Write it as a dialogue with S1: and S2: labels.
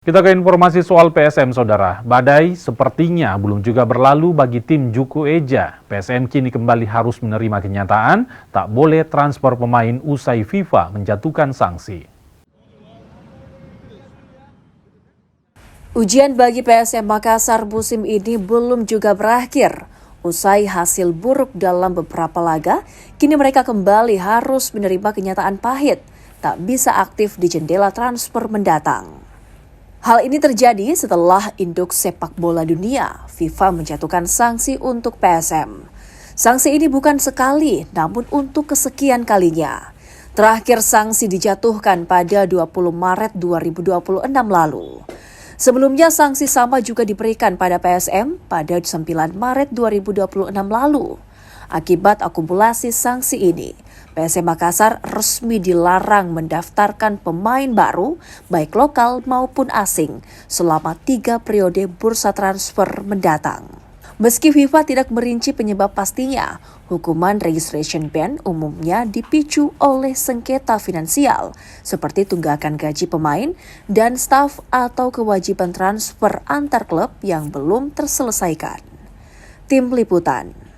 S1: Kita ke informasi soal PSM, Saudara. Badai sepertinya belum juga berlalu bagi tim Juku Eja. PSM kini kembali harus menerima kenyataan tak boleh transfer pemain usai FIFA menjatuhkan sanksi.
S2: Ujian bagi PSM Makassar musim ini belum juga berakhir. Usai hasil buruk dalam beberapa laga, kini mereka kembali harus menerima kenyataan pahit, tak bisa aktif di jendela transfer mendatang. Hal ini terjadi setelah induk sepak bola dunia, FIFA menjatuhkan sanksi untuk PSM. Sanksi ini bukan sekali, namun untuk kesekian kalinya. Terakhir sanksi dijatuhkan pada 20 Maret 2026 lalu. Sebelumnya sanksi sama juga diberikan pada PSM pada 9 Maret 2026 lalu. Akibat akumulasi sanksi ini, PSM Makassar resmi dilarang mendaftarkan pemain baru, baik lokal maupun asing, selama 3 periode bursa transfer mendatang. Meski FIFA tidak merinci penyebab pastinya, hukuman registration ban umumnya dipicu oleh sengketa finansial, seperti tunggakan gaji pemain dan staf atau kewajiban transfer antar klub yang belum terselesaikan. Tim Liputan.